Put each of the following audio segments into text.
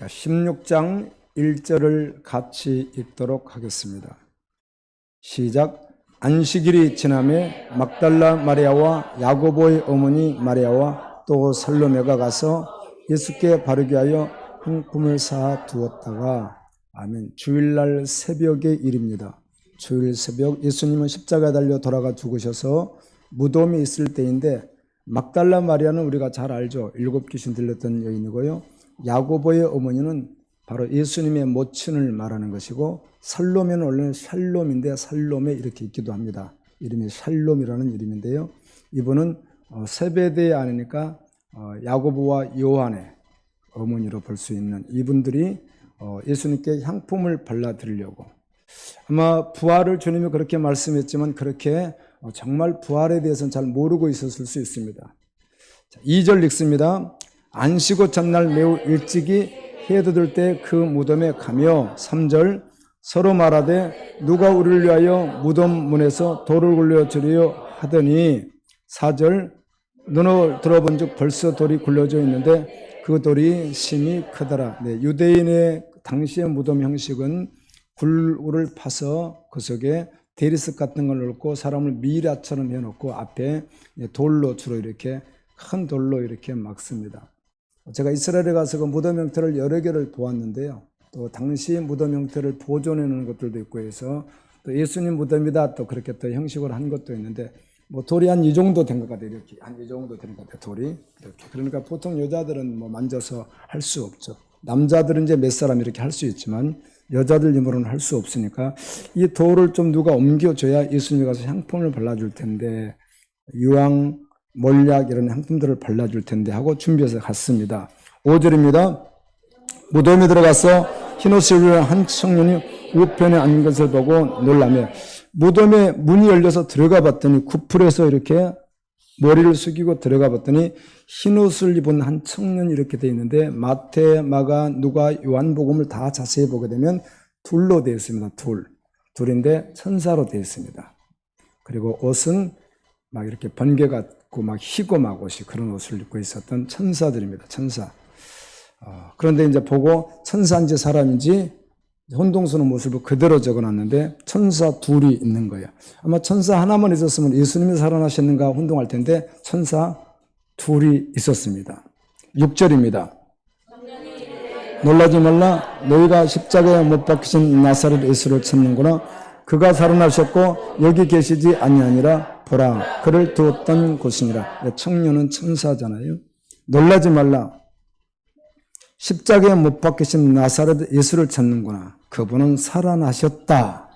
16장 1절을 같이 읽도록 하겠습니다. 시작. 안식일이 지남에 막달라 마리아와 야고보의 어머니 마리아와 또 살로메가 가서 예수께 바르게 하여 향품을 쌓아 두었다가 아멘. 주일날 새벽의 일입니다. 주일 새벽 예수님은 십자가에 달려 돌아가 죽으셔서 무덤이 있을 때인데 막달라 마리아는 우리가 잘 알죠. 7 귀신 들렸던 여인이고요. 야고보의 어머니는 바로 예수님의 모친을 말하는 것이고 살로메는 원래는 샬롬인데 살로메 이렇게 있기도 합니다. 이름이 샬롬이라는 이름인데요. 이분은 세베대의 아내니까 야고보와 요한의 어머니로 볼 수 있는 이분들이 예수님께 향품을 발라드리려고 아마 부활을 주님이 그렇게 말씀했지만 그렇게 정말 부활에 대해서는 잘 모르고 있었을 수 있습니다. 2절 읽습니다. 안식오 전날 매우 일찍이 해 돋을 때 그 무덤에 가며 3절 서로 말하되 누가 우리를 위하여 무덤 문에서 돌을 굴려주리요 하더니 4절 눈을 들어본 즉 벌써 돌이 굴려져 있는데 그 돌이 심히 크더라. 네, 유대인의 당시의 무덤 형식은 굴을 파서 그 속에 대리석 같은 걸 넣고 사람을 미라처럼 해놓고 앞에 돌로 주로 이렇게 큰 돌로 이렇게 막습니다. 제가 이스라엘에 가서 그 무덤 형태를 여러 개를 보았는데요. 또 당시 무덤 형태를 보존해 놓은 것들도 있고 해서 또 예수님 무덤이다 또 그렇게 또 형식으로 한 것도 있는데 뭐 돌이 한 이 정도 된 것 같아요. 이렇게 한 이 정도 된 것 같아요. 돌이 이렇게. 그러니까 보통 여자들은 뭐 만져서 할 수 없죠. 남자들은 이제 몇 사람 이렇게 할 수 있지만 여자들 힘으로는 할 수 없으니까 이 돌을 좀 누가 옮겨줘야 예수님이 가서 향품을 발라줄 텐데 유황, 몰약 이런 향품들을 발라줄 텐데 하고 준비해서 갔습니다. 5절입니다. 무덤에 들어가서 흰옷을 입은 한 청년이 우편에 앉은 것을 보고 놀라며 무덤에 문이 열려서 들어가 봤더니 구풀에서 이렇게 머리를 숙이고 들어가 봤더니 흰옷을 입은 한 청년이 이렇게 되어 있는데 마태, 마가, 누가, 요한복음을 다 자세히 보게 되면 둘로 되어 있습니다. 둘인데 천사로 되어 있습니다. 그리고 옷은 막 이렇게 번개 같고 막 희고 막 옷이 그런 옷을 입고 있었던 천사들입니다. 천사. 그런데 이제 보고 천사인지 사람인지 혼동스러운 모습을 그대로 적어놨는데 천사 둘이 있는 거예요. 아마 천사 하나만 있었으면 예수님이 살아나셨는가 혼동할 텐데 천사 둘이 있었습니다. 6절입니다. 놀라지 말라 너희가 십자가에 못 박히신 나사렛 예수를 찾는구나. 그가 살아나셨고 여기 계시지 아니하니라. 보라 그를 두었던 곳이니라. 청년은 천사잖아요. 놀라지 말라. 십자가에 못 박히신 나사렛 예수를 찾는구나. 그분은 살아나셨다.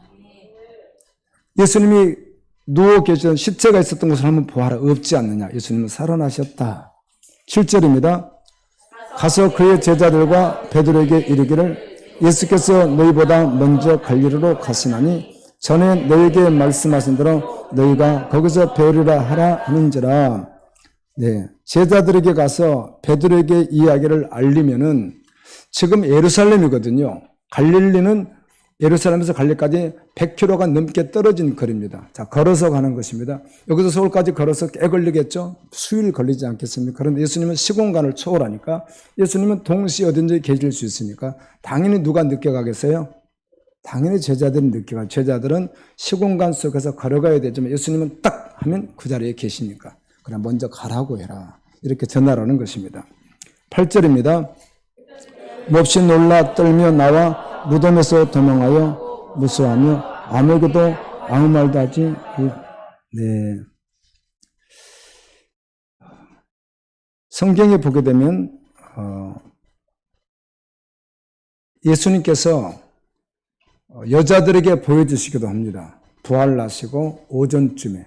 예수님이 누워 계시던 시체가 있었던 곳을 한번 보아라. 없지 않느냐. 예수님은 살아나셨다. 7절입니다. 가서 그의 제자들과 베드로에게 이르기를 예수께서 너희보다 먼저 갈릴리로 가시나니 전에 너희에게 말씀하신 대로 너희가 거기서 배우리라 하라 하는지라. 네, 제자들에게 가서 베드로에게 이야기를 알리면은 지금 예루살렘이거든요. 갈릴리는 예루살렘에서 갈릴리까지 100km가 넘게 떨어진 거리입니다. 자, 걸어서 가는 것입니다. 여기서 서울까지 걸어서 꽤 걸리겠죠? 수일 걸리지 않겠습니까? 그런데 예수님은 시공간을 초월하니까 예수님은 동시에 어딘지 계실 수 있으니까 당연히 누가 늦게 가겠어요? 당연히 제자들이 늦게 가요. 제자들은 시공간 속에서 걸어가야 되지만 예수님은 딱 하면 그 자리에 계시니까 그냥 먼저 가라고 해라. 이렇게 전화를 하는 것입니다. 8절입니다. 몹시 놀라 떨며 나와 무덤에서 도망하여 무서워하며 아무에게도 아무 말도 하지. 네. 성경에 보게 되면 예수님께서 여자들에게 보여주시기도 합니다. 부활나시고 오전쯤에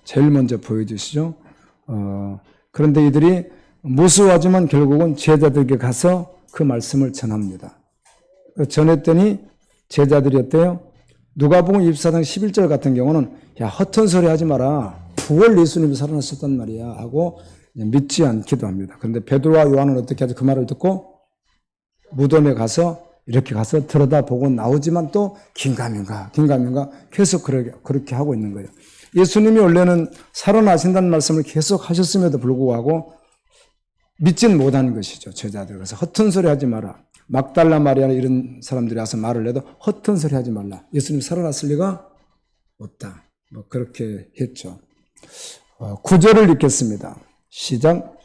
제일 먼저 보여주시죠. 그런데 이들이 무서워하지만 결국은 제자들에게 가서 그 말씀을 전합니다. 전했더니 제자들이 어때요? 누가복음 24장 11절 같은 경우는 야 허튼 소리 하지 마라. 부활 예수님이 살아나셨단 말이야 하고 믿지 않기도 합니다. 그런데 베드로와 요한은 어떻게 하죠? 그 말을 듣고 무덤에 가서 이렇게 가서 들여다보고 나오지만 또 긴가민가 계속 그렇게 하고 있는 거예요. 예수님이 원래는 살아나신다는 말씀을 계속 하셨음에도 불구하고 믿진 못한 것이죠. 제자들. 그래서 허튼 소리 하지 마라. 막달라 마리아 이런 사람들이 와서 말을 해도 허튼 소리 하지 말라. 예수님 살아났을 리가 없다. 뭐 그렇게 했죠. 9절을 읽겠습니다. 시작.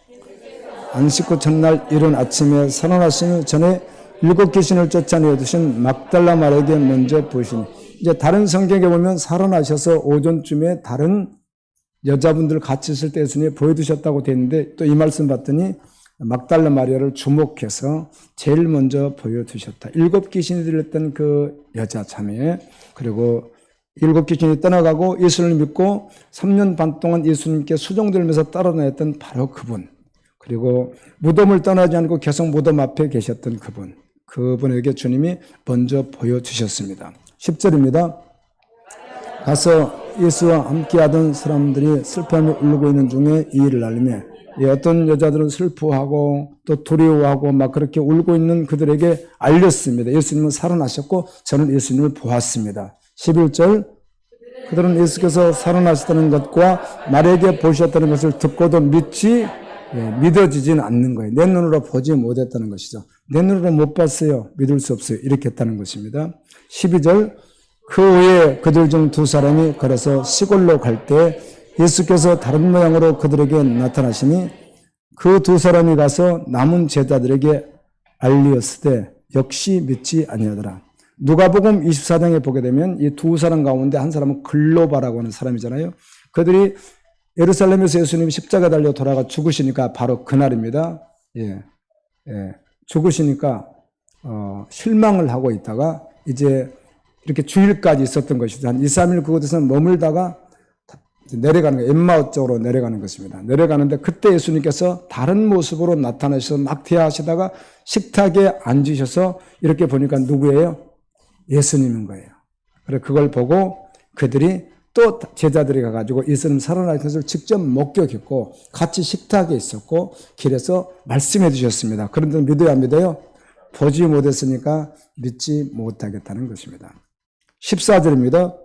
안식 후 첫날 이른 아침에 살아나시기 전에 7 귀신을 쫓아내어 두신 막달라 마리아에게 먼저 보시니, 이제 다른 성경에 보면 살아나셔서 오전쯤에 다른 여자분들 같이 있을 때 예수님이 보여주셨다고 되어 있는데, 또 이 말씀 봤더니 막달라 마리아를 주목해서 제일 먼저 보여주셨다. 7 귀신이 들렸던 그 여자 자매, 그리고 7 귀신이 떠나가고 예수를 믿고 3년 반 동안 예수님께 수종들면서 따라다녔던 바로 그분, 그리고 무덤을 떠나지 않고 계속 무덤 앞에 계셨던 그분에게 주님이 먼저 보여주셨습니다. 10절입니다. 가서 예수와 함께하던 사람들이 슬퍼하며 울고 있는 중에 이 일을 알리며, 어떤 여자들은 슬퍼하고 또 두려워하고 막 그렇게 울고 있는 그들에게 알렸습니다. 예수님은 살아나셨고 저는 예수님을 보았습니다. 11절, 그들은 예수께서 살아나셨다는 것과 나에게 보셨다는 것을 듣고도 믿어지진 않는 거예요. 내 눈으로 보지 못했다는 것이죠. 내 눈으로 못 봤어요. 믿을 수 없어요. 이렇게 했다는 것입니다. 12절, 그 후에 그들 중 2 사람이 걸어서 시골로 갈 때 예수께서 다른 모양으로 그들에게 나타나시니, 그 2 사람이 가서 남은 제자들에게 알리었을 때 역시 믿지 아니하더라. 누가복음 24장에 보게 되면 이 2 사람 가운데 한 사람은 글로바라고 하는 사람이잖아요. 그들이 예루살렘에서 예수님이 십자가 달려 돌아가 죽으시니까 바로 그날입니다. 죽으시니까 실망을 하고 있다가 이제 이렇게 주일까지 있었던 것이죠. 한 2, 3일 그곳에서 머물다가 내려가는 거예요. 엠마오 쪽으로 내려가는 것입니다. 내려가는데 그때 예수님께서 다른 모습으로 나타나셔서 막 대화하시다가 식탁에 앉으셔서 이렇게 보니까 누구예요? 예수님인 거예요. 그래서 그걸 보고 그들이 또 제자들이 가가지고 예수님 살아나신 것을 직접 목격했고 같이 식탁에 있었고 길에서 말씀해 주셨습니다. 그런데 믿어야 믿어요? 보지 못했으니까 믿지 못하겠다는 것입니다. 14절입니다.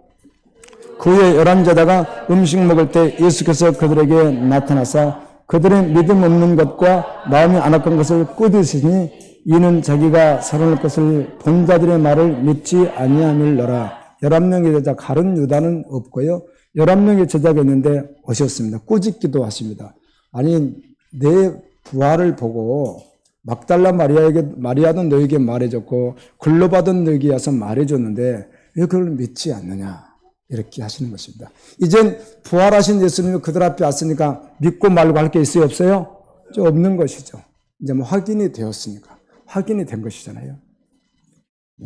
그 후에 11제자가 음식 먹을 때 예수께서 그들에게 나타나사 그들의 믿음 없는 것과 마음이 안 악한 것을 꾸짖으시니, 이는 자기가 살아날 것을 본 자들의 말을 믿지 아니함일러라. 11명의 제자, 가룟 유다는 없고요. 11명의 제자가 있는데 오셨습니다. 꾸짖기도 하십니다. 아니, 내 부활을 보고 막달라 마리아도 너에게 말해줬고 글로바도 너에게 와서 말해줬는데 왜 그걸 믿지 않느냐, 이렇게 하시는 것입니다. 이젠 부활하신 예수님이 그들 앞에 왔으니까 믿고 말고 할 게 있어요, 없어요? 좀 없는 것이죠. 이제 뭐 확인이 되었으니까. 확인이 된 것이잖아요.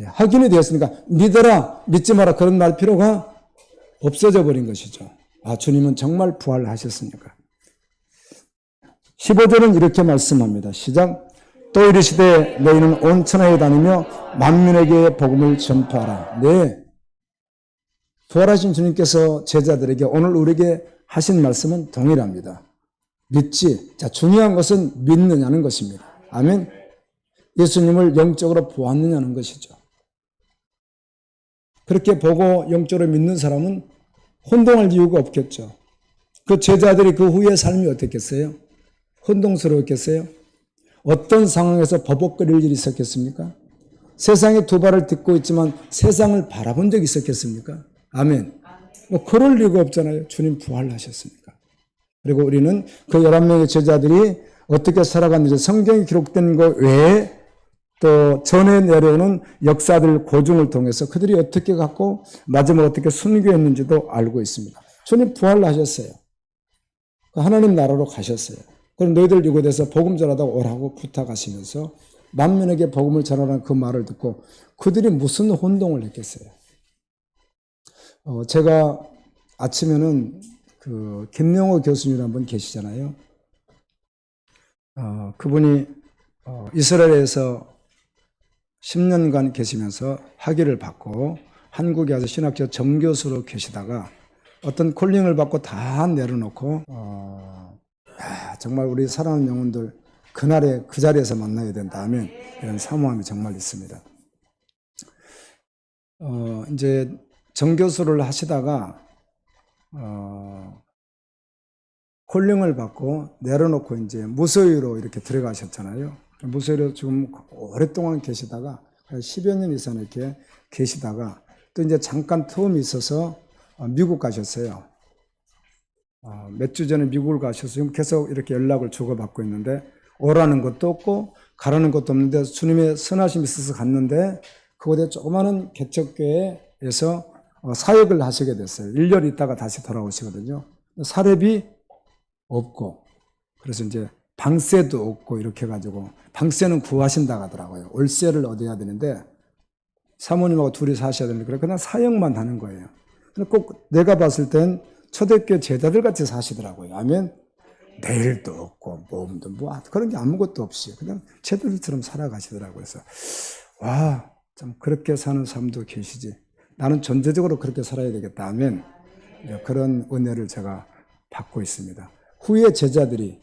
확인이 되었으니까 믿어라, 믿지 마라 그런 말 필요가 없어져 버린 것이죠. 아, 주님은 정말 부활하셨으니까. 15절은 이렇게 말씀합니다. 시작. 또 이르시되 너희는 온 천하에 다니며 만민에게 복음을 전파하라. 네, 부활하신 주님께서 제자들에게 오늘 우리에게 하신 말씀은 동일합니다. 믿지. 자, 중요한 것은 믿느냐는 것입니다. 아멘. 예수님을 영적으로 보았느냐는 것이죠. 그렇게 보고 영적으로 믿는 사람은 혼동할 이유가 없겠죠. 그 제자들이 그 후의 삶이 어땠겠어요? 혼동스러웠겠어요? 어떤 상황에서 버벅거릴 일이 있었겠습니까? 세상에 두 발을 딛고 있지만 세상을 바라본 적이 있었겠습니까? 아멘. 뭐 그럴 리가 없잖아요. 주님 부활하셨으니까. 그리고 우리는 그 11명의 제자들이 어떻게 살아갔는지 성경에 기록된 것 외에 또 전에 내려오는 역사들 고증을 통해서 그들이 어떻게 갖고 마지막에 어떻게 순교했는지도 알고 있습니다. 주님 부활하셨어요. 하나님 나라로 가셨어요. 그럼 너희들 이곳에서 복음 전하다 오라고 부탁하시면서 만민에게 복음을 전하라는 그 말을 듣고 그들이 무슨 혼동을 했겠어요. 제가 아침에는 그 김명호 교수님 한 분 계시잖아요. 그분이 이스라엘에서 10년간 계시면서 학위를 받고 한국에 와서 신학교 정교수로 계시다가 어떤 콜링을 받고 다 내려놓고 정말 우리 사랑하는 영혼들 그날에 그 자리에서 만나야 된다 하면 이런 사모함이 정말 있습니다. 이제 정교수를 하시다가 콜링을 받고 내려놓고 이제 무소유로 이렇게 들어가셨잖아요. 무소유로 지금 오랫동안 계시다가 10여 년 이상 이렇게 계시다가 또 이제 잠깐 텀이 있어서 미국 가셨어요. 몇 주 전에 미국을 가셔서 지금 계속 이렇게 연락을 주고받고 있는데 오라는 것도 없고 가라는 것도 없는데 주님의 선하심이 있어서 갔는데 그곳에 조그마한 개척교회에서 사역을 하시게 됐어요. 1년 있다가 다시 돌아오시거든요. 사례비 없고 그래서 이제 방세도 없고 이렇게 해가지고 방세는 구하신다고 하더라고요. 월세를 얻어야 되는데 사모님하고 둘이 사셔야 되는데 그냥 사역만 하는 거예요. 꼭 내가 봤을 땐 초대교회 제자들 같이 사시더라고요. 아멘. 내일도 없고 몸도 뭐 그런 게 아무것도 없이 그냥 제자들처럼 살아가시더라고요. 그래서 와, 참 그렇게 사는 사람도 계시지. 나는 전제적으로 그렇게 살아야 되겠다. 아멘. 그런 은혜를 제가 받고 있습니다. 후에 제자들이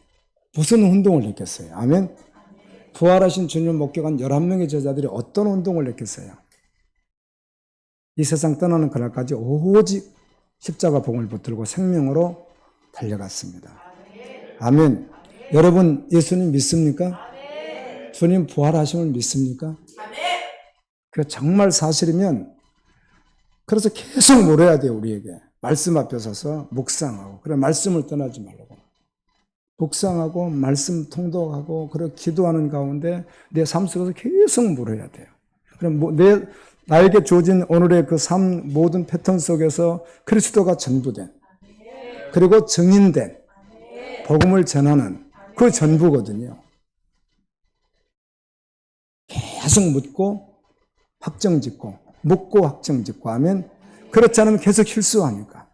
무슨 운동을 했겠어요? 아멘. 부활하신 주님을 목격한 11명의 제자들이 어떤 운동을 했겠어요? 이 세상 떠나는 그날까지 오직 십자가 복음을 붙들고 생명으로 달려갔습니다. 아멘. 여러분 예수님 믿습니까? 주님 부활하심을 믿습니까? 그 정말 사실이면 그래서 계속 물어야 돼요. 우리에게. 말씀 앞에 서서 묵상하고 그래 말씀을 떠나지 말라고. 묵상하고 말씀 통독하고 그리고 기도하는 가운데 내 삶 속에서 계속 물어야 돼요. 그럼 나에게 주어진 오늘의 그 삶 모든 패턴 속에서 그리스도가 전부된 그리고 증인된 복음을 전하는 그 전부거든요. 계속 묻고 확정짓고 묻고 확정짓고 하면 그렇지 않으면 계속 실수하니까.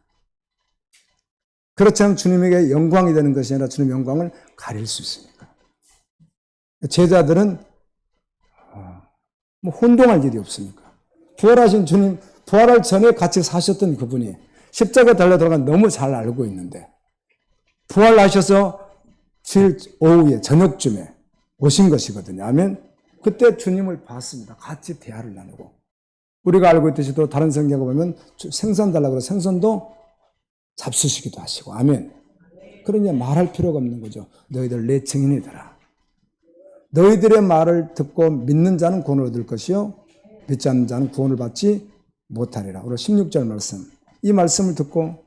그렇지 않으면 주님에게 영광이 되는 것이 아니라 주님의 영광을 가릴 수 있으니까. 제자들은 뭐 혼동할 일이 없으니까. 부활하신 주님, 부활할 전에 같이 사셨던 그분이 십자가 달려 들어간 너무 잘 알고 있는데 부활하셔서 제일 오후에 저녁쯤에 오신 것이거든요. 아멘. 그때 주님을 봤습니다. 같이 대화를 나누고. 우리가 알고 있듯이 또 다른 성경에 보면 생선 달라고 해서 생선도 잡수시기도 하시고. 아멘. 그러니 말할 필요가 없는 거죠. 너희들 내 증인이더라. 너희들의 말을 듣고 믿는 자는 구원을 얻을 것이요 믿지 않는 자는 구원을 받지 못하리라. 우리 16절 말씀. 이 말씀을 듣고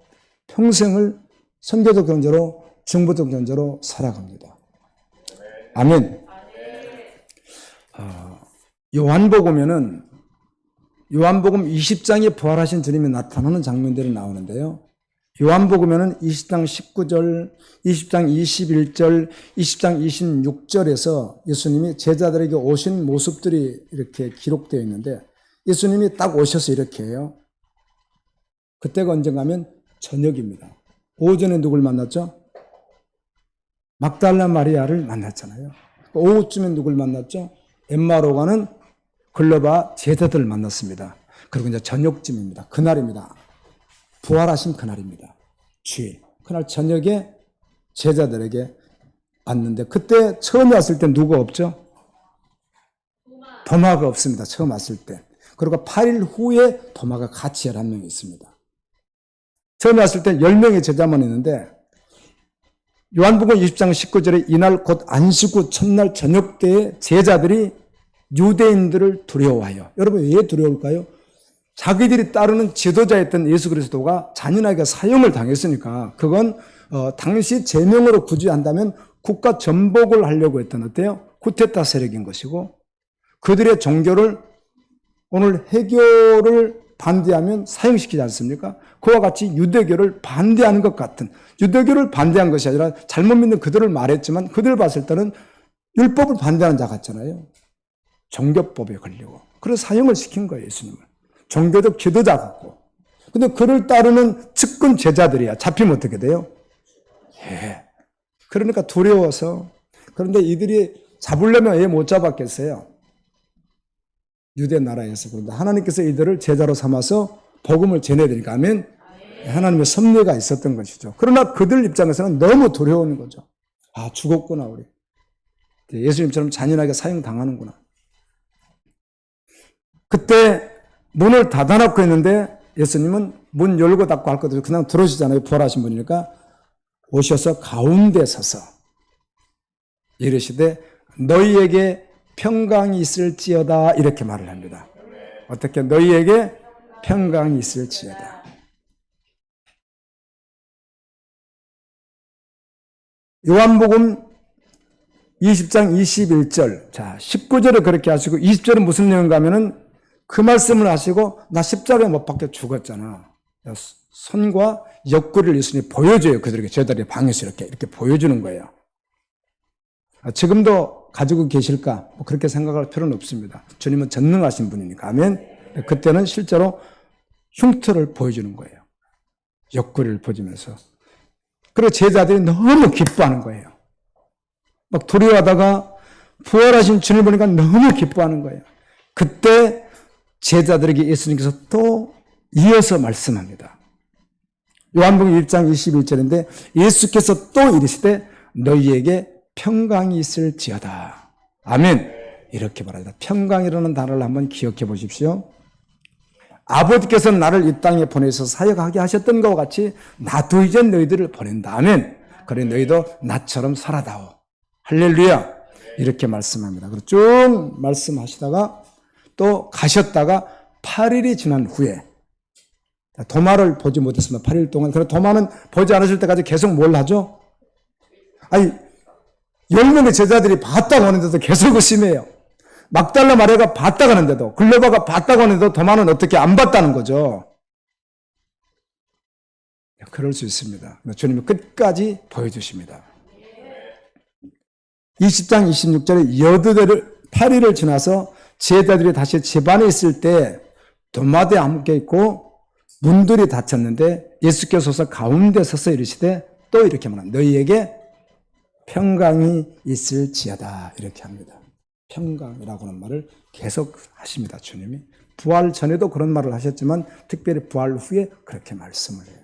평생을 선교적 존재로 정보적 존재로 살아갑니다. 아멘. 요한복음에는 요한복음 20장에 부활하신 주님이 나타나는 장면들이 나오는데요. 요한복음에는 20장 19절, 20장 21절, 20장 26절에서 예수님이 제자들에게 오신 모습들이 이렇게 기록되어 있는데 예수님이 딱 오셔서 이렇게 해요. 그때가 언젠가 하면 저녁입니다. 오전에 누굴 만났죠? 막달라 마리아를 만났잖아요. 오후쯤에 누굴 만났죠? 엠마로 가는 글로바 제자들을 만났습니다. 그리고 이제 저녁쯤입니다. 그날입니다. 부활하신 그날입니다. 주일. 그날 저녁에 제자들에게 왔는데 그때 처음 왔을 때 누가 없죠? 도마가 없습니다. 처음 왔을 때. 그리고 8일 후에 도마가 같이 11명이 있습니다. 처음 왔을 때 10명의 제자만 있는데 요한복음 20장 19절에 이날 곧 안식 후 첫날 저녁 때에 제자들이 유대인들을 두려워하여. 여러분 왜 두려울까요? 자기들이 따르는 지도자였던 예수 그리스도가 잔인하게 사형을 당했으니까 그건 당시 제명으로 굳이 한다면 국가 전복을 하려고 했던 어때요? 쿠데타 세력인 것이고 그들의 종교를 오늘 해교를 반대하면 사형시키지 않습니까? 그와 같이 유대교를 반대하는 것 같은 유대교를 반대한 것이 아니라 잘못 믿는 그들을 말했지만 그들을 봤을 때는 율법을 반대하는 자 같잖아요. 종교법에 걸리고 그래서 사형을 시킨 거예요. 예수님을. 종교적 지도자 같고. 근데 그를 따르는 측근 제자들이야. 잡히면 어떻게 돼요? 예. 그러니까 두려워서. 그런데 이들이 잡으려면 왜 못 잡았겠어요? 유대 나라에서. 그런데 하나님께서 이들을 제자로 삼아서 복음을 전해야 되니까. 아멘. 하나님의 섭리가 있었던 것이죠. 그러나 그들 입장에서는 너무 두려운 거죠. 아, 죽었구나, 우리. 예수님처럼 잔인하게 사형당하는구나. 그때 문을 닫아놓고 있는데 예수님은 문 열고 닫고 할 것도 그냥 들어오시잖아요. 부활하신 분이니까 오셔서 가운데 서서 이르시되 너희에게 평강이 있을지어다 이렇게 말을 합니다. 어떻게 너희에게 평강이 있을지어다. 요한복음 20장 21절, 자 19절을 그렇게 하시고 20절은 무슨 내용인가 하면은 그 말씀을 하시고 나 십자가에 못 박혀 죽었잖아. 손과 옆구리를 예수님이 보여줘요. 그들에게 제자들의 방에서 이렇게 보여주는 거예요. 지금도 가지고 계실까? 뭐 그렇게 생각할 필요는 없습니다. 주님은 전능하신 분이니까. 아멘. 그때는 실제로 흉터를 보여주는 거예요. 옆구리를 보여주면서. 그리고 제자들이 너무 기뻐하는 거예요. 막 두려워하다가 부활하신 주님을 보니까 너무 기뻐하는 거예요. 그때 제자들에게 예수님께서 또 이어서 말씀합니다. 요한복음 1장 21절인데 예수께서 또 이르시되 너희에게 평강이 있을지어다. 아멘. 이렇게 말합니다. 평강이라는 단어를 한번 기억해 보십시오. 아버지께서 나를 이 땅에 보내서 사역하게 하셨던 것과 같이 나도 이제 너희들을 보낸다. 아멘. 그래 너희도 나처럼 살아다오. 할렐루야. 이렇게 말씀합니다. 그리고 쭉 말씀하시다가 또 가셨다가 8일이 지난 후에 도마를 보지 못했습니다. 8일 동안. 그리고 도마는 보지 않으실 때까지 계속 뭘 하죠? 아니 10명의 제자들이 봤다고 하는데도 계속 의심해요. 막달라 마리아가 봤다고 하는데도, 글로바가 봤다고 하는데도 도마는 어떻게 안 봤다는 거죠. 그럴 수 있습니다. 주님이 끝까지 보여주십니다. 20장 26절에 여드대를 8일을 지나서 제자들이 다시 집안에 있을 때 도마대에 함께 있고 문들이 닫혔는데 예수께서 서서 가운데 서서 이르시되 또 이렇게 말합니다. 너희에게 평강이 있을지어다 이렇게 합니다. 평강이라고 하는 말을 계속 하십니다. 주님이. 부활 전에도 그런 말을 하셨지만 특별히 부활 후에 그렇게 말씀을 해요.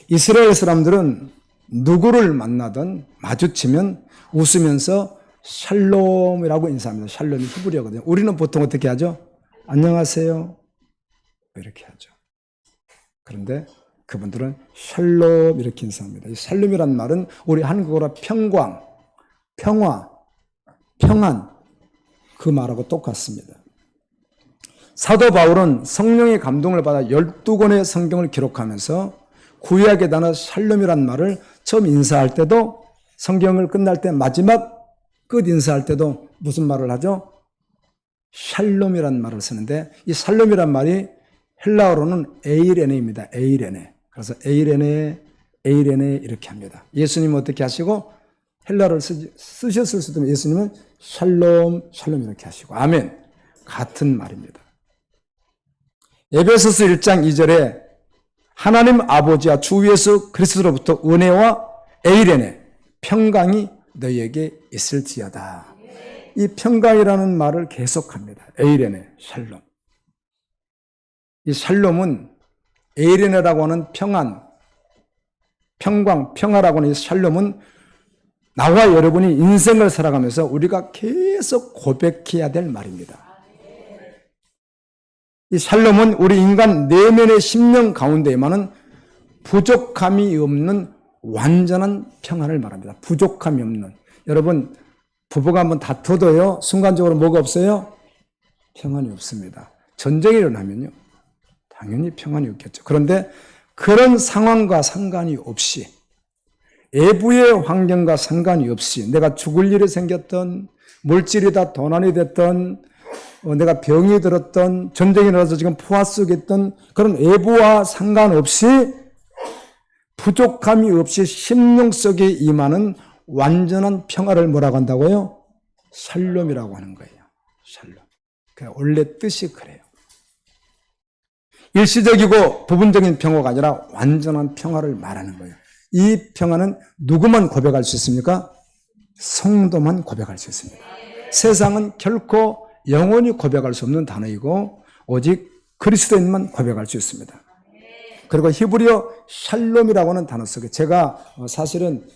이스라엘 사람들은 누구를 만나든 마주치면 웃으면서 샬롬이라고 인사합니다. 샬롬이 히브리어거든요. 우리는 보통 어떻게 하죠? 안녕하세요. 이렇게 하죠. 그런데 그분들은 샬롬 이렇게 인사합니다. 이 샬롬이란 말은 우리 한국어로 평광, 평화, 평안 그 말하고 똑같습니다. 사도 바울은 성령의 감동을 받아 12권의 성경을 기록하면서 구약의 단어 샬롬이란 말을 처음 인사할 때도 성경을 끝날 때 마지막 끝 인사할 때도 무슨 말을 하죠? 샬롬이란 말을 쓰는데 이 샬롬이란 말이 헬라어로는 에이레네입니다. 에이레네. 그래서 에이레네 이렇게 합니다. 예수님은 어떻게 하시고 헬라어를 쓰셨을 수도 있는데 예수님은 샬롬 이렇게 하시고 아멘. 같은 말입니다. 에베소서 1장 2절에 하나님 아버지와 주 예수 그리스도로부터 은혜와 에이레네 평강이 너희에게 있을지어다. 이 평강이라는 말을 계속합니다. 에이레네 샬롬. 이 샬롬은 에이레네라고 하는 평안, 평광, 평화라고 하는 이 샬롬은 나와 여러분이 인생을 살아가면서 우리가 계속 고백해야 될 말입니다. 이 샬롬은 우리 인간 내면의 심령 가운데에만은 부족함이 없는 완전한 평안을 말합니다. 부족함이 없는. 여러분 부부가 한번 다투어도요 순간적으로 뭐가 없어요? 평안이 없습니다. 전쟁이 일어나면요 당연히 평안이 없겠죠. 그런데 그런 상황과 상관이 없이 외부의 환경과 상관이 없이 내가 죽을 일이 생겼던 물질이 다 도난이 됐던 내가 병이 들었던 전쟁이 일어나서 지금 포화 속에 있던 그런 외부와 상관없이 부족함이 없이 심령 속에 임하는 완전한 평화를 뭐라고 한다고요? 샬롬이라고 하는 거예요. 샬롬. 원래 뜻이 그래요. 일시적이고 부분적인 평화가 아니라 완전한 평화를 말하는 거예요. 이 평화는 누구만 고백할 수 있습니까? 성도만 고백할 수 있습니다. 세상은 결코 영원히 고백할 수 없는 단어이고 오직 그리스도인만 고백할 수 있습니다. 그리고 히브리어 샬롬이라고 하는 단어 속에 제가 사실은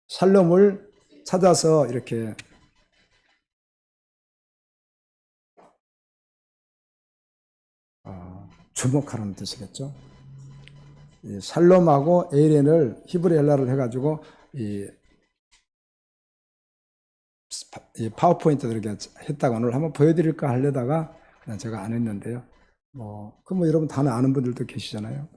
샬롬을 찾아서 이렇게 주목하라는 뜻이겠죠. 샬롬하고 에이렌을 히브리 헬라를 해가지고 이 파워포인트 이렇게 했다가 오늘 한번 보여드릴까 하려다가 그냥 제가 안 했는데요. 여러분 다 아는 분들도 계시잖아요.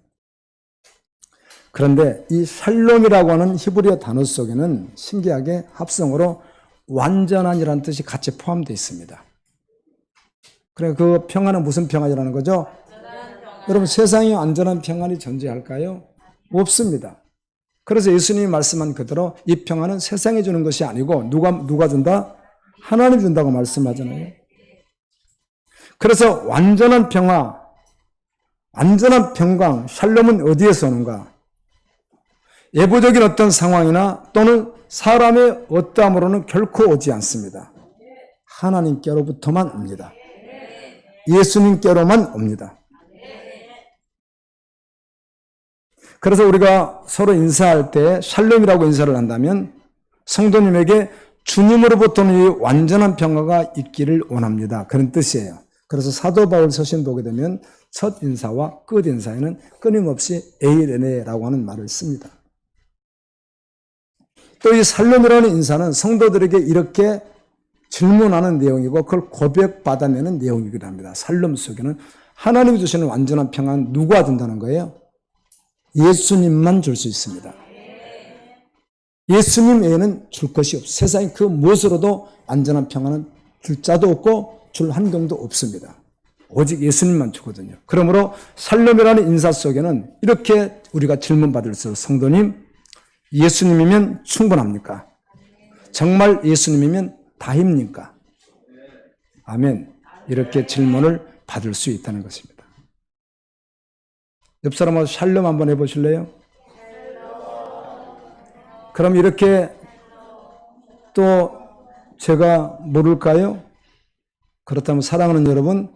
그런데 이 샬롬이라고 하는 히브리어 단어 속에는 신기하게 합성어로 완전한이라는 뜻이 같이 포함되어 있습니다. 그래, 그 평안은 무슨 평안이라는 거죠? 여러분, 세상에 안전한 평안이 존재할까요? 없습니다. 그래서 예수님이 말씀한 그대로 이 평안은 세상이 주는 것이 아니고 누가 준다? 하나님이 준다고 말씀하잖아요. 그래서 완전한 평화, 완전한 평강, 샬롬은 어디에서 오는가? 예부적인 어떤 상황이나 또는 사람의 어떠함으로는 결코 오지 않습니다. 하나님께로부터만 옵니다. 예수님께로만 옵니다. 그래서 우리가 서로 인사할 때 샬롬이라고 인사를 한다면 성도님에게 주님으로부터는 이 완전한 평화가 있기를 원합니다. 그런 뜻이에요. 그래서 사도 바울 서신 보게 되면 첫 인사와 끝 인사에는 끊임없이 에이레네라고 하는 말을 씁니다. 또 이 샬롬이라는 인사는 성도들에게 이렇게 질문하는 내용이고 그걸 고백받아내는 내용이기도 합니다. 샬롬 속에는 하나님이 주시는 완전한 평안 누가 준다는 거예요? 예수님만 줄 수 있습니다. 예수님 외에는 줄 것이 없어요. 세상에 그 무엇으로도 완전한 평안은 줄 자도 없고 줄 한경도 없습니다. 오직 예수님만 주거든요. 그러므로 샬롬이라는 인사 속에는 이렇게 우리가 질문받을 수 있어요. 성도님, 예수님이면 충분합니까? 정말 예수님이면 다입니까? 아멘. 이렇게 질문을 받을 수 있다는 것입니다. 옆 사람하고 샬롬 한번 해보실래요? 그럼 이렇게 또 제가 모를까요? 그렇다면 사랑하는 여러분,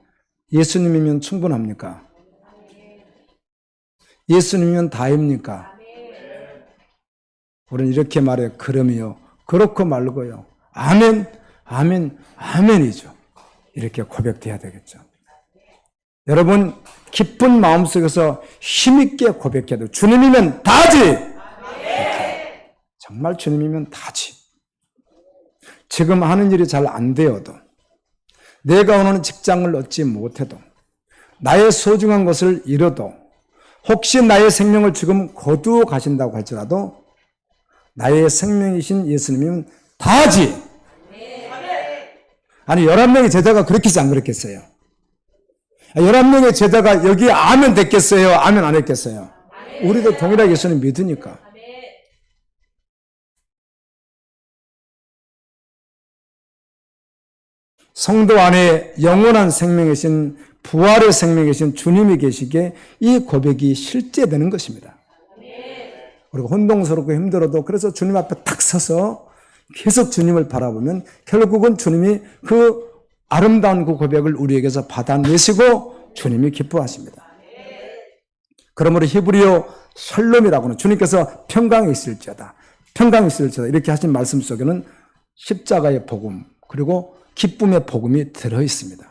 예수님이면 충분합니까? 예수님이면 다입니까? 우리는 이렇게 말해요. 그럼요. 그렇고 말고요. 아멘, 아멘, 아멘이죠. 이렇게 고백돼야 되겠죠. 여러분, 기쁜 마음속에서 힘있게 고백해야 돼요. 주님이면 다지! 이렇게. 정말 주님이면 다지. 지금 하는 일이 잘 안 되어도, 내가 원하는 직장을 얻지 못해도, 나의 소중한 것을 잃어도, 혹시 나의 생명을 지금 거두어 가신다고 할지라도, 나의 생명이신 예수님이면 다지! 아니, 11명의 제자가 그렇겠지, 안 그렇겠어요? 11명의 제자가 여기 아멘 됐겠어요? 아멘 안 했겠어요? 우리도 동일하게 예수님 믿으니까. 성도 안에 영원한 생명이신 부활의 생명이신 주님이 계시기에 이 고백이 실제되는 것입니다. 우리가 혼동스럽고 힘들어도 그래서 주님 앞에 탁 서서 계속 주님을 바라보면 결국은 주님이 그 아름다운 그 고백을 우리에게서 받아내시고 주님이 기뻐하십니다. 그러므로 히브리어 샬롬이라고는 주님께서 평강이 있을지어다. 평강이 있을지어다. 이렇게 하신 말씀 속에는 십자가의 복음 그리고 기쁨의 복음이 들어있습니다.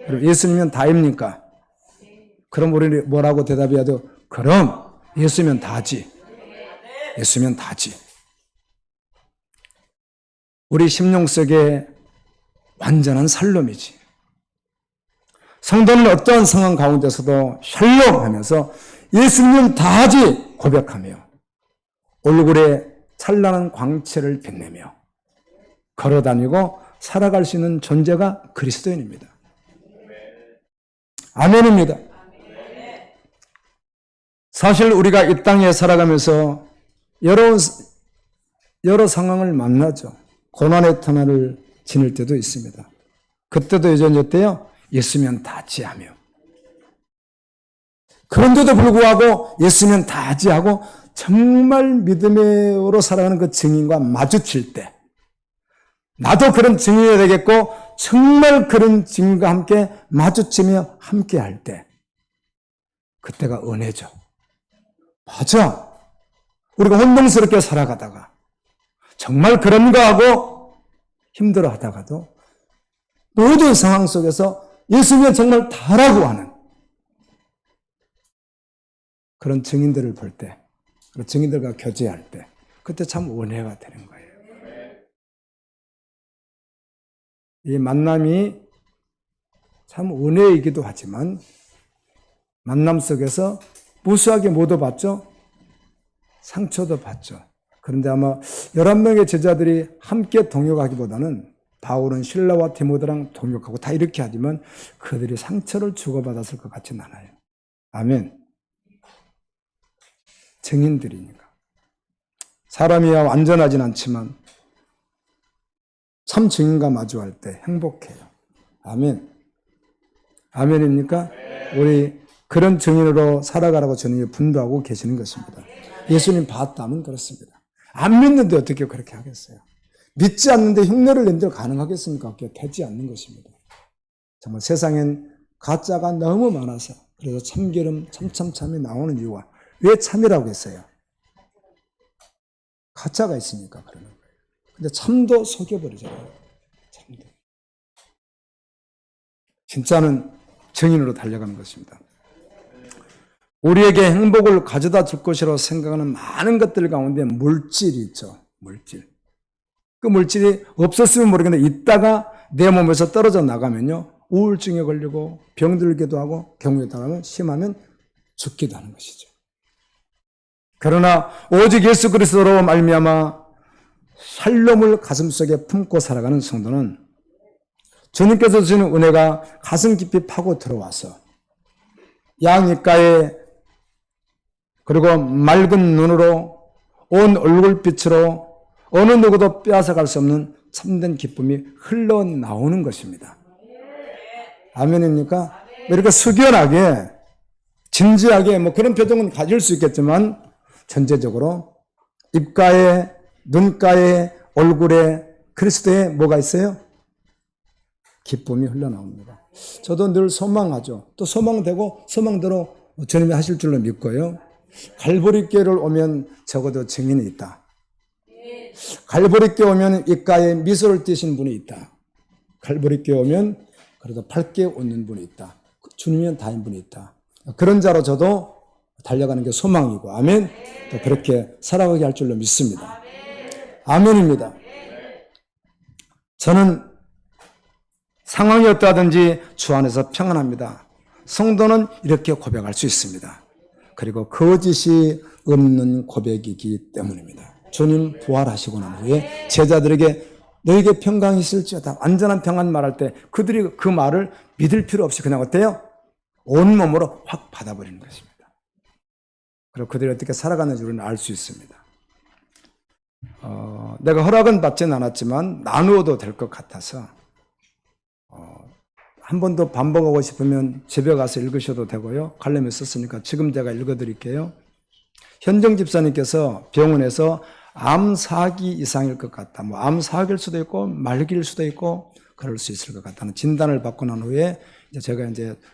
그럼 예수님은 다입니까? 그럼 우리는 뭐라고 대답해야 돼요? 그럼 예수면 다지. 예수면 다지. 우리 심령 속에 완전한 샬롬이지. 성도는 어떠한 상황 가운데서도 샬롬 하면서 예수님 다하지 고백하며 얼굴에 찬란한 광채를 빛내며 걸어다니고 살아갈 수 있는 존재가 그리스도인입니다. 아멘입니다. 사실 우리가 이 땅에 살아가면서 여러 상황을 만나죠. 고난의 터널을 지낼 때도 있습니다. 그때도 여전했대요. 예수면 다지 하며. 그런데도 불구하고 예수면 다지 하고 정말 믿음으로 살아가는 그 증인과 마주칠 때 나도 그런 증인이 되겠고 정말 그런 증인과 함께 마주치며 함께 할 때 그때가 은혜죠. 맞아. 우리가 혼동스럽게 살아가다가 정말 그런가 하고 힘들어 하다가도 모든 상황 속에서 예수님은 정말 다라고 하는 그런 증인들을 볼 때, 그런 증인들과 교제할 때, 그때 참 은혜가 되는 거예요. 이 만남이 참 은혜이기도 하지만 만남 속에서 무수하게 못 얻어봤죠? 상처도 받죠. 그런데 아마 11명의 제자들이 함께 동역하기보다는 바울은 실라와 디모데랑 동역하고 다 이렇게 하지만 그들이 상처를 주고받았을 것 같지는 않아요. 아멘. 증인들이니까. 사람이야 완전하진 않지만 참 증인과 마주할 때 행복해요. 아멘. 아멘입니까? 우리 그런 증인으로 살아가라고 주님이 분부하고 계시는 것입니다. 예수님 봤다면 그렇습니다. 안 믿는데 어떻게 그렇게 하겠어요? 믿지 않는데 흉내를 낸들 가능하겠습니까? 그게 되지 않는 것입니다. 정말 세상엔 가짜가 너무 많아서 그래서 참기름 참참참이 나오는 이유가 왜 참이라고 했어요? 가짜가 있으니까 그러는 거예요. 근데 참도 속여버리잖아요. 참도. 진짜는 증인으로 달려가는 것입니다. 우리에게 행복을 가져다 줄 것이라고 생각하는 많은 것들 가운데 물질이 있죠. 물질. 그 물질이 없었으면 모르겠는데 있다가 내 몸에서 떨어져 나가면요. 우울증에 걸리고 병들기도 하고 경우에 따르면 심하면 죽기도 하는 것이죠. 그러나 오직 예수 그리스도로 말미암아 살롬을 가슴속에 품고 살아가는 성도는 주님께서 주시는 은혜가 가슴 깊이 파고 들어와서 양입가에 그리고 맑은 눈으로 온 얼굴빛으로 어느 누구도 빼앗아갈 수 없는 참된 기쁨이 흘러나오는 것입니다. 아멘입니까? 이렇게 숙연하게 진지하게 그런 표정은 가질 수 있겠지만 전체적으로 입가에 눈가에 얼굴에 그리스도에 뭐가 있어요? 기쁨이 흘러나옵니다. 저도 늘 소망하죠. 또 소망되고 소망대로 주님이 하실 줄로 믿고요. 갈보리교회를 오면 적어도 증인이 있다. 갈보리교회 오면 입가에 미소를 띠신 분이 있다. 갈보리교회 오면 그래도 밝게 웃는 분이 있다. 주님은 다인 분이 있다. 그런 자로 저도 달려가는 게 소망이고 아멘. 또 그렇게 살아가게 할 줄로 믿습니다. 아멘입니다. 저는 상황이 어떠하든지 주 안에서 평안합니다. 성도는 이렇게 고백할 수 있습니다. 그리고 거짓이 없는 고백이기 때문입니다. 주님 부활하시고 난 후에 제자들에게 너에게 평강이 있을지어다 완전한 평안 말할 때 그들이 그 말을 믿을 필요 없이 그냥 어때요? 온몸으로 확 받아버리는 것입니다. 그리고 그들이 어떻게 살아가는지 우리는 알 수 있습니다. 내가 허락은 받지는 않았지만 나누어도 될 것 같아서 한 번 더 반복하고 싶으면 집에 가서 읽으셔도 되고요. 칼럼에 썼으니까 지금 제가 읽어드릴게요. 현정 집사님께서 병원에서 암 4기 이상일 것 같다. 암 4기일 수도 있고 말기일 수도 있고 그럴 수 있을 것 같다는 진단을 받고 난 후에 제가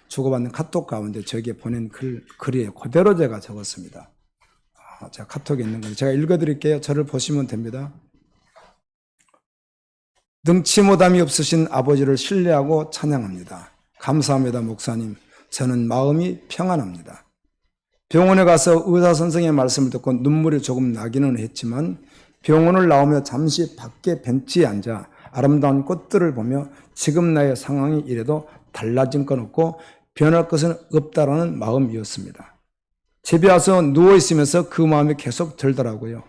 주고받는 카톡 가운데 저에게 보낸 글이에요. 그대로 제가 적었습니다. 제가 카톡에 있는 거예요. 제가 읽어드릴게요. 저를 보시면 됩니다. 능치 못함이 없으신 아버지를 신뢰하고 찬양합니다. 감사합니다, 목사님. 저는 마음이 평안합니다. 병원에 가서 의사 선생의 말씀을 듣고 눈물이 조금 나기는 했지만 병원을 나오며 잠시 밖에 벤치에 앉아 아름다운 꽃들을 보며 지금 나의 상황이 이래도 달라진 건 없고 변할 것은 없다라는 마음이었습니다. 집에 와서 누워있으면서 그 마음이 계속 들더라고요.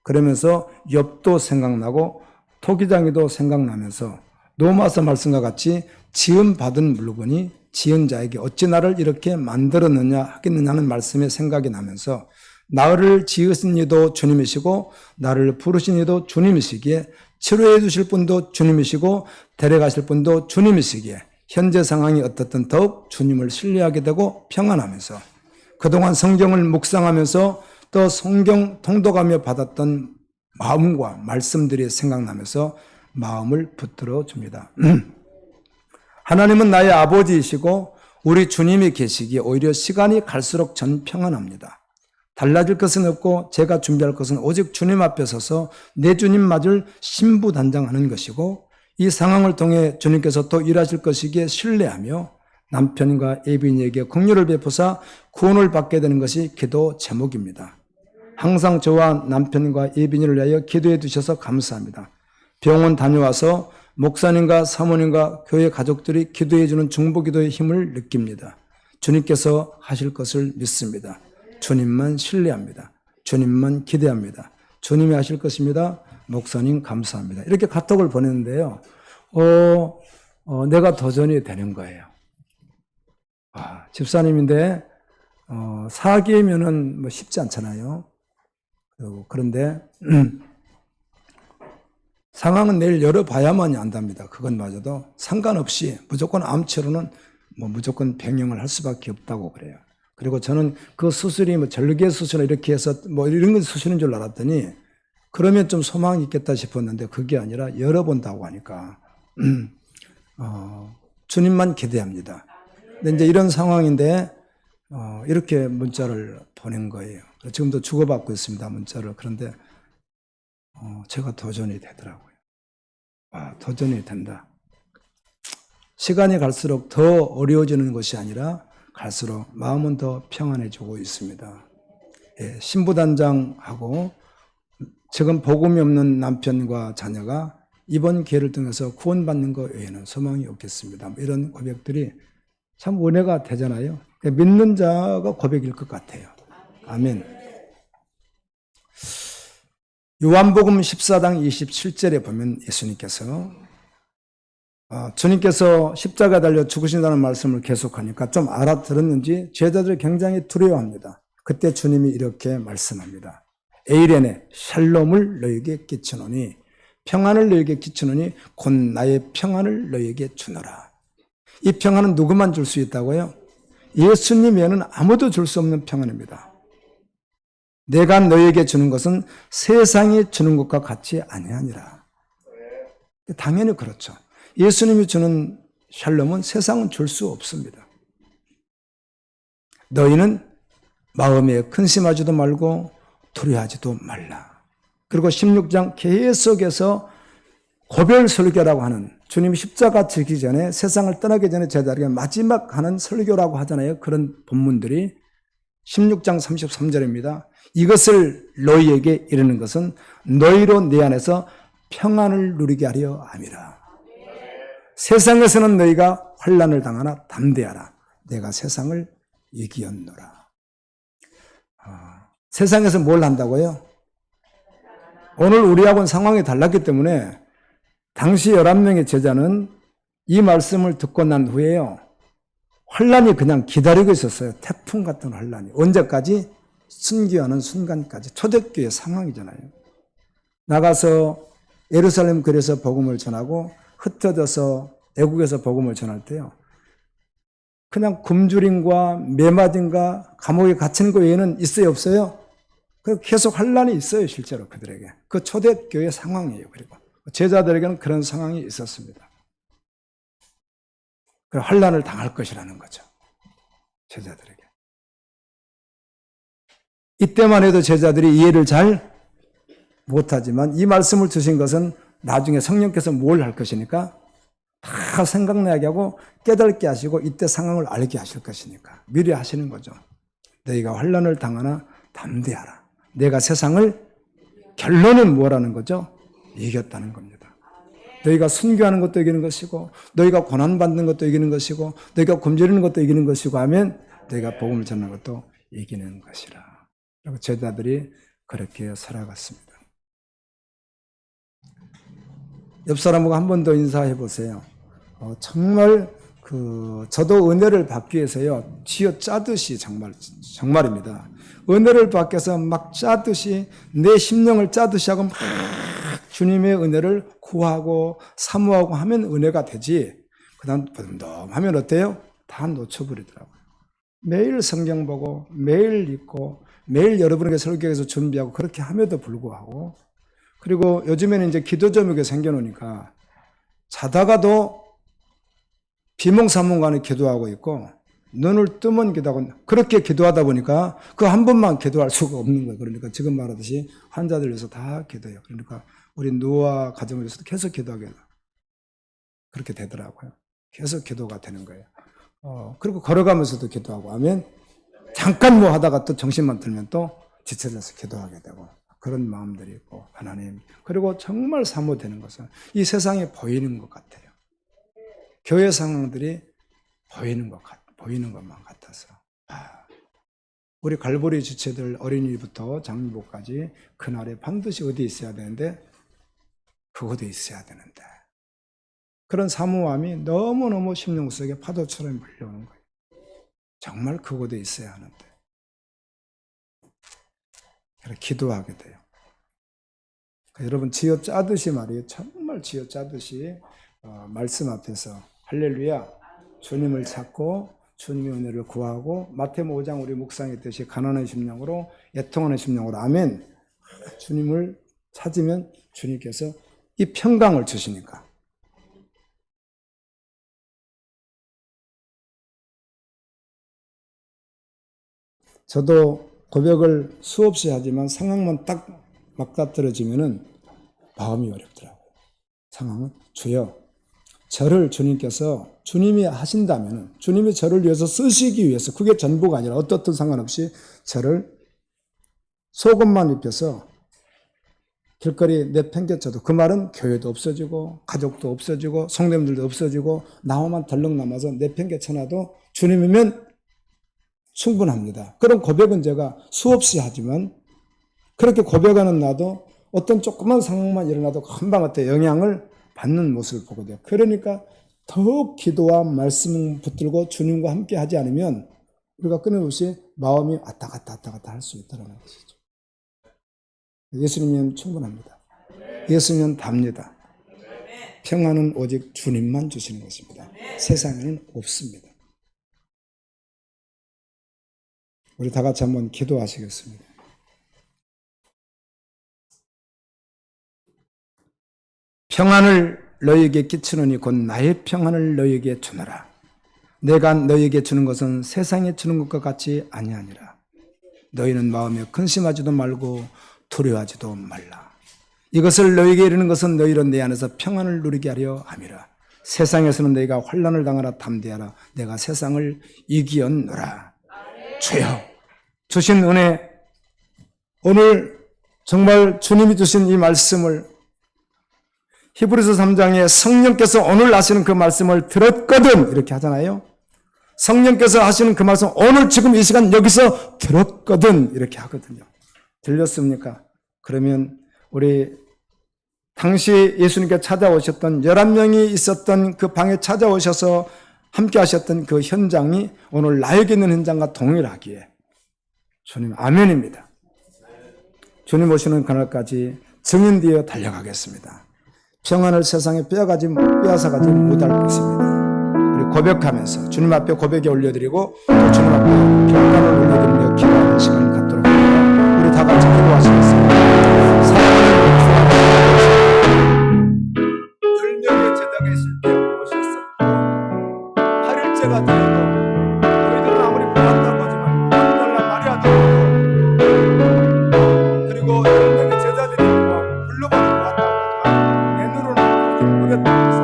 그러면서 욥도 생각나고 토기장이도 생각나면서 노마서 말씀과 같이 지음받은 물건이 지은 자에게 어찌 나를 이렇게 만들었느냐 하겠느냐는 말씀이 생각이 나면서 나를 지으신 이도 주님이시고 나를 부르신 이도 주님이시기에 치료해 주실 분도 주님이시고 데려가실 분도 주님이시기에 현재 상황이 어떻든 더욱 주님을 신뢰하게 되고 평안하면서 그동안 성경을 묵상하면서 또 성경 통독하며 받았던 마음과 말씀들이 생각나면서 마음을 붙들어 줍니다. 하나님은 나의 아버지이시고 우리 주님이 계시기에 오히려 시간이 갈수록 전 평안합니다. 달라질 것은 없고 제가 준비할 것은 오직 주님 앞에 서서 내 주님 맞을 신부단장하는 것이고 이 상황을 통해 주님께서 또 일하실 것이기에 신뢰하며 남편과 예빈이에게 긍휼을 베푸사 구원을 받게 되는 것이 기도 제목입니다. 항상 저와 남편과 예빈이를 위하여 기도해 주셔서 감사합니다. 병원 다녀와서 목사님과 사모님과 교회 가족들이 기도해 주는 중보기도의 힘을 느낍니다. 주님께서 하실 것을 믿습니다. 주님만 신뢰합니다. 주님만 기대합니다. 주님이 하실 것입니다. 목사님 감사합니다. 이렇게 카톡을 보냈는데요. 내가 도전이 되는 거예요. 집사님인데 사기면은 뭐 쉽지 않잖아요. 그런데 상황은 내일 열어봐야만이 안답니다. 그것마저도 상관없이 무조건 암치료는 뭐 무조건 병행을 할 수밖에 없다고 그래요. 그리고 저는 그 수술이 뭐 절개 수술 이렇게 해서 뭐 이런 거 수술인 줄 알았더니 그러면 좀 소망이 있겠다 싶었는데 그게 아니라 열어본다고 하니까 주님만 기대합니다. 근데 이제 이런 상황인데 이렇게 문자를 보낸 거예요. 지금도 주고받고 있습니다. 문자를. 그런데 제가 도전이 되더라고요. 도전이 된다. 시간이 갈수록 더 어려워지는 것이 아니라 갈수록 마음은 더 평안해지고 있습니다. 예, 신부단장하고 지금 복음이 없는 남편과 자녀가 이번 기회를 통해서 구원받는 것 외에는 소망이 없겠습니다. 이런 고백들이 참 은혜가 되잖아요. 믿는 자가 고백일 것 같아요. 아멘. 요한복음 14장 27절에 보면 예수님께서 주님께서 십자가 달려 죽으신다는 말씀을 계속하니까 좀 알아들었는지 제자들이 굉장히 두려워합니다. 그때 주님이 이렇게 말씀합니다. 에이레네 샬롬을 너에게 끼치노니 평안을 너에게 끼치노니 곧 나의 평안을 너에게 주노라. 이 평안은 누구만 줄 수 있다고요? 예수님 외에는 아무도 줄 수 없는 평안입니다. 내가 너에게 주는 것은 세상이 주는 것과 같이 아니하니라. 당연히 그렇죠. 예수님이 주는 샬롬은 세상은 줄 수 없습니다. 너희는 마음에 근심하지도 말고 두려워하지도 말라. 그리고 16장 계속해서 고별 설교라고 하는 주님이 십자가 지기 전에 세상을 떠나기 전에 제자들에게 마지막 하는 설교라고 하잖아요. 그런 본문들이 16장 33절입니다. 이것을 너희에게 이르는 것은 너희로 내 안에서 평안을 누리게 하려 함이라. 세상에서는 너희가 환난을 당하나 담대하라. 내가 세상을 이기었노라. 세상에서 뭘 한다고요? 오늘 우리하고는 상황이 달랐기 때문에 당시 11명의 제자는 이 말씀을 듣고 난 후에요. 환난이 그냥 기다리고 있었어요. 태풍 같은 환난이. 언제까지? 순교하는 순간까지. 초대교회 상황이잖아요. 나가서 예루살렘 거리에서 복음을 전하고 흩어져서 애국에서 복음을 전할 때요. 그냥 굶주림과 매맞음과 감옥에 갇히는 거 외에는 있어요, 없어요? 계속 환난이 있어요, 실제로 그들에게. 그 초대교회 상황이에요. 그리고 제자들에게는 그런 상황이 있었습니다. 그 환난을 당할 것이라는 거죠. 제자들에게. 이때만 해도 제자들이 이해를 잘 못하지만 이 말씀을 주신 것은 나중에 성령께서 뭘 할 것이니까 다 생각나게 하고 깨닫게 하시고 이때 상황을 알게 하실 것이니까 미리 하시는 거죠. 너희가 환난을 당하나 담대하라. 내가 세상을 결론은 뭐라는 거죠? 이겼다는 겁니다. 너희가 순교하는 것도 이기는 것이고 너희가 고난받는 것도 이기는 것이고 너희가 굶주리는 것도 이기는 것이고 하면 너희가 복음을 전하는 것도 이기는 것이라. 그리고 제자들이 그렇게 살아갔습니다. 옆 사람하고 한 번 더 인사해 보세요. 정말 저도 은혜를 받기 위해서요. 쥐어 짜듯이 정말입니다. 은혜를 받기 위해서 막 짜듯이 내 심령을 짜듯이 하고 막 주님의 은혜를 구하고 사모하고 하면 은혜가 되지. 그다음 하면 어때요? 다 놓쳐버리더라고요. 매일 성경 보고 매일 읽고 매일 여러분에게 설교해서 준비하고 그렇게 함에도 불구하고 그리고 요즘에는 이제 기도 제목이 생겨놓으니까 자다가도 비몽사몽간에 기도하고 있고 눈을 뜨면 기도하고 그렇게 기도하다 보니까 그 한 번만 기도할 수가 없는 거예요. 그러니까 지금 말하듯이 환자들 위해서 다 기도해요. 그러니까 우리 누와 가정을 위해서도 계속 기도하게 그렇게 되더라고요. 계속 기도가 되는 거예요. 그리고 걸어가면서도 기도하고 하면 잠깐 뭐 하다가 또 정신만 들면 또 지쳐져서 기도하게 되고 그런 마음들이 있고, 하나님. 그리고 정말 사모되는 것은 이 세상에 보이는 것 같아요. 교회 상황들이 보이는 것만 같아서. 우리 갈보리 지체들 어린이부터 장로까지 그날에 반드시 어디 있어야 되는데, 그곳에 있어야 되는데. 그런 사모함이 너무너무 심령 속에 파도처럼 밀려오는 거예요. 정말 그곳에 있어야 하는데. 그래서 기도하게 돼요. 그러니까 여러분 쥐어짜듯이 말이에요. 정말 쥐어짜듯이 말씀 앞에서 할렐루야 주님을 찾고 주님의 은혜를 구하고 마태복음 5장 우리 묵상했듯이 가난한 심령으로 애통하는 심령으로 아멘. 주님을 찾으면 주님께서 이 평강을 주시니까. 저도 고백을 수없이 하지만 상황만 딱 맞닥뜨려지면은 마음이 어렵더라고요. 상황은 주여 저를 주님께서 주님이 하신다면은 주님이 저를 위해서 쓰시기 위해서 그게 전부가 아니라 어떻든 상관없이 저를 속옷만 입혀서 길거리 내팽개쳐도 그 말은 교회도 없어지고 가족도 없어지고 성도님들도 없어지고 나만 덜렁 남아서 내팽개쳐놔도 주님이면 충분합니다. 그런 고백은 제가 수없이 하지만 그렇게 고백하는 나도 어떤 조그만 상황만 일어나도 금방 어때 영향을 받는 모습을 보게 돼요. 그러니까 더욱 기도와 말씀 붙들고 주님과 함께 하지 않으면 우리가 끊임없이 마음이 왔다 갔다 할 수 있다는 것이죠. 예수님이면 충분합니다. 예수님은 답니다. 평안은 오직 주님만 주시는 것입니다. 세상에는 없습니다. 우리 다 같이 한번 기도하시겠습니다. 평안을 너희에게 끼치노니 곧 나의 평안을 너희에게 주노라. 내가 너희에게 주는 것은 세상에 주는 것과 같이 아니하니라. 너희는 마음에 근심하지도 말고 두려워하지도 말라. 이것을 너희에게 이르는 것은 너희로 내 안에서 평안을 누리게 하려 함이라. 세상에서는 너희가 환난을 당하라 담대하라. 내가 세상을 이기었노라. 주여 주신 은혜, 오늘 정말 주님이 주신 이 말씀을 히브리서 3장에 성령께서 오늘 하시는 그 말씀을 들었거든 이렇게 하잖아요. 성령께서 하시는 그 말씀 오늘 지금 이 시간 여기서 들었거든 이렇게 하거든요. 들렸습니까? 그러면 우리 당시 예수님께 찾아오셨던 11명이 있었던 그 방에 찾아오셔서 함께 하셨던 그 현장이 오늘 나에게 있는 현장과 동일하기에 주님 아멘입니다. 주님 오시는 그날까지 증인되어 달려가겠습니다. 평안을 세상에 빼앗아가지 못할 것입니다. 우리 고백하면서 주님 앞에 고백에 올려드리고 또 주님 앞에 결단을 올려드리며 기도하는 시간을 갖도록 합니다. 우리 다 같이 기도하시겠습니다. 사랑하는 주 불명의 제자가 있을 때 오셨어. 8일째가 되어도 너희들은 아무리 몰랐다고 하지만 막달라 마리아도 그리고 불명의 제자들이 불러보는 것 같다고 하지만 내 눈으로는 보지 못했다고 해서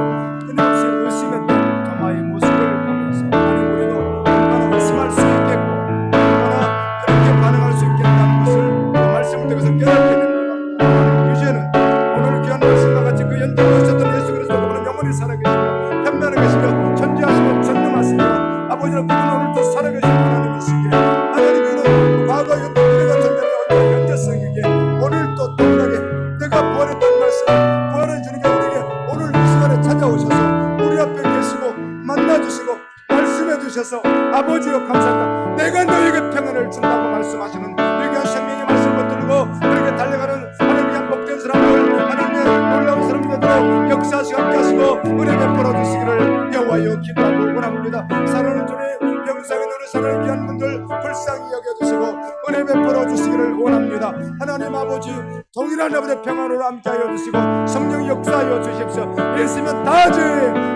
끊임없이 의심했던 도마의 모습을 보면서 아니 우리도 얼마나 의심할 수 있겠고 얼마나 그렇게 반응할 수 있겠다는 것을 그 말씀을 통해서 깨닫게 됩니다. 이제는 오늘 귀한 말씀과 같이 그 현장에 오셨던 예수 그리스도가 오늘 영원히 살아계시며 편면에 계시며 존재하시며 전능하시며 아버지는 그분 오늘도 살아계시는 하나님이시기에 하나님은 과거 현재 우리가 존재했던 현재성이기에 오늘도 동일하게 내가 부활했다는 말씀 부활한 주님께 우리에게 오늘 이 시간에 찾아오셔서 우리 앞에 계시고 만나주시고 말씀해주셔서 아버지여 감사합니다. 내가 너에게 평안을 준다고 말씀하시는 위대한 생명의 말씀 붙들고 우리에게 달려가는 하나님의 한 복된 사람들 하나님의 놀라운 사람들로 역사하시고 함께 하시고 은혜 베풀어 주시기를 여호와여 기도하고 원합니다. 사랑하는 주님 병상에 누는 사랑을 귀한 분들 불쌍히 여겨주시고 은혜 베풀어 주시기를 원합니다. 하나님 아버지 동일한 아버지의 평안으로 함께하여 주시고 성령 역사하여 주십시오. 예수면 다지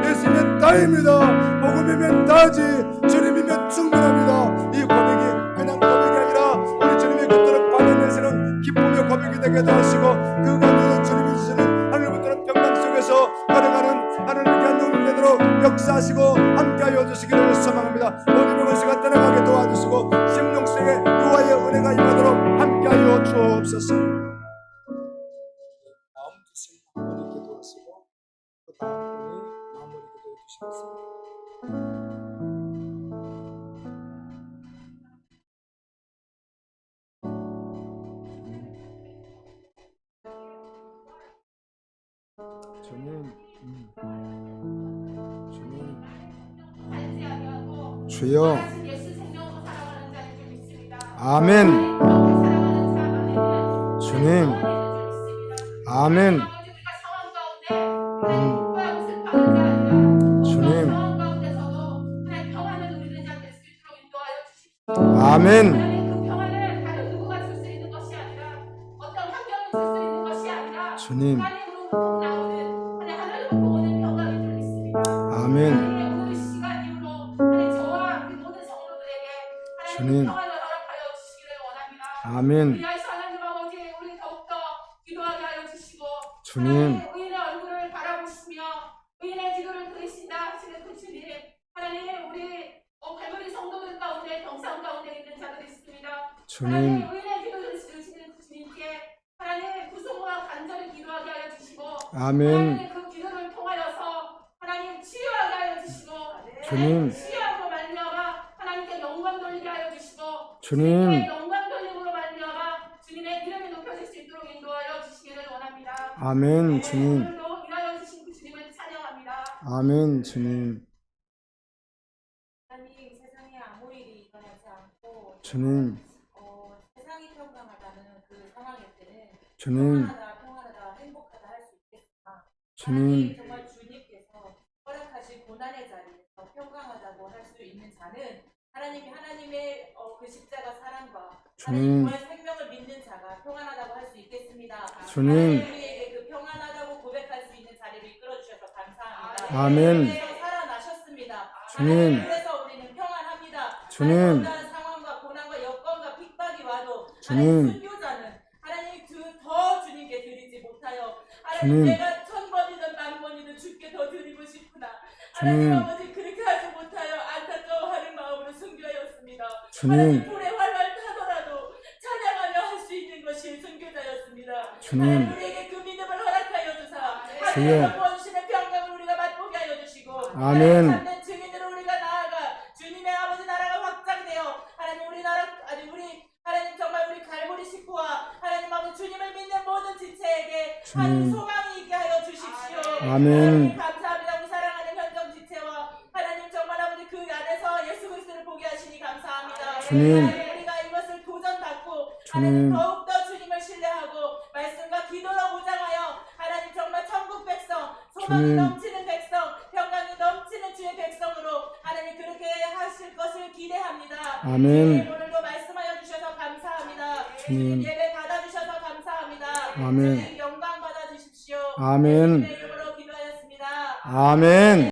예수면 다입니다. 복음이면 다지 주님이면 충분합니다. 이 고백이 그냥 고백이 아니라 우리 주님의 곁으로 받아내시는 기쁨의 고백이 되게 하시고 그 가운데 주님이 주시는 하늘부터는 평강 속에서 걸어가는 하나님의 귀한 영웅들로 역사하시고 함께하여 주시기를 소망합니다. 모든 영혼수가 떠나가게 도와주시고 심령속에 유아의 은혜가 임하도록 함께하여 주옵소서. 주시겠습니다. 주님, 주님, 주여, 아멘. 주님, 아멘. 주님, 아멘. 주님, 아멘. 주님, 아멘. 주님, 의인의 얼굴을 바라보시며 의인의 기도를 들으신다 하시는 그 주님, 하나님 우리 갈보리 성도들 가운데 병상 가운데 있는 자들이 있습니다. 주님, 하나님 의인의 기도를 들으시는 그 주님께 하나님 구속과 간절히 기도하게 하여 주시고, 아멘. 하나님 그 기도를 통하여서 하나님 치유하게 하여 주시고, 주님, 치유하고 말미암아 하나님께 영광 돌리게 하여 주시고, 주님, 주님의 영광 돌림으로 말미암아 주님의 이름이 높여질 수 있도록 인도하여 주시기를 원합니다. 아멘. 주님, 오늘도 일하여 주신 그 주님을 찬양합니다. 아멘. 주님, 하나님, 세상에 아무 일이 일어나지 않고 주님, 세상이 평강하다는 그 상황일 때는 주님, 평안하다, 행복하다 할 수 있겠지만 주님, 정말 주님께서 허락하신 고난의 자리에서 평강하다고 할 수 있는 자는 하나님의 그 십자가 사랑과 주님, 하나님의 생명을 믿는 자가 평안하다고 할 수 있겠습니다. 주님, 우리에게 그 평안하다고 고백할 수 있는 자리를 이끌어 주셔서 감사합니다. 아멘. 그래서 살아나셨습니다. 주님, 그래서 우리는 평안합니다. 주님, 어떠한 상황과 고난과 여건과 핍박이 와도 주님, 하나님 순교자는 하나님 더 주님께 드리지 못하여 하나님 주님, 내가 1000번이든 10,000번이든 주께 더 드리고 싶구나. 주님, 하나님 아버지 그렇게 하지 못하여 안타까워하는 마음으로 순교하였습니다. 주님, 하나님 불에 활활 타더라도 찬양하며 할 수 있는 것이 순교자였습니다. 주님, 하나님 우리에게 그 믿음을 허락하여 주사 주여, 하나님께서 부어주시는 평강을 우리가 맛보게 하여 주시고 아멘. 참된 증인으로 우리가 나아가 주님의 아버지 나라가 확장되어 하나님 우리 나라 우리 하나님 정말 우리 갈보리 식구와 하나님 아버지 주님을 믿는 모든 지체에게 한 주님, 소망이 있게 하여 주십시오. 아멘. 하나님 감사합니다. 우리 사랑하는 현정 지체와 하나님 정말 아버지 그 안에서 예수 그리스도를 보게 하시니 감사합니다. 주님, 하나님 우리가 이것을 도전 받고 주님, 하나님 더욱더 주님을 신뢰하고 말씀과 기도로 무장하여 하나님 정말 천국 백성 소망이 주님, 넘치는 백성 평강이 넘치는 주의 백성으로 하나님 그렇게 하실 것을 기대합니다. 아멘. 오늘도 말씀하여 주셔서 감사합니다. 주님, 예배 받아주셔서 감사합니다. 아멘. 주님 영광 받아주십시오. 아멘. 예수님의 이름으로 기도하였습니다. 아멘.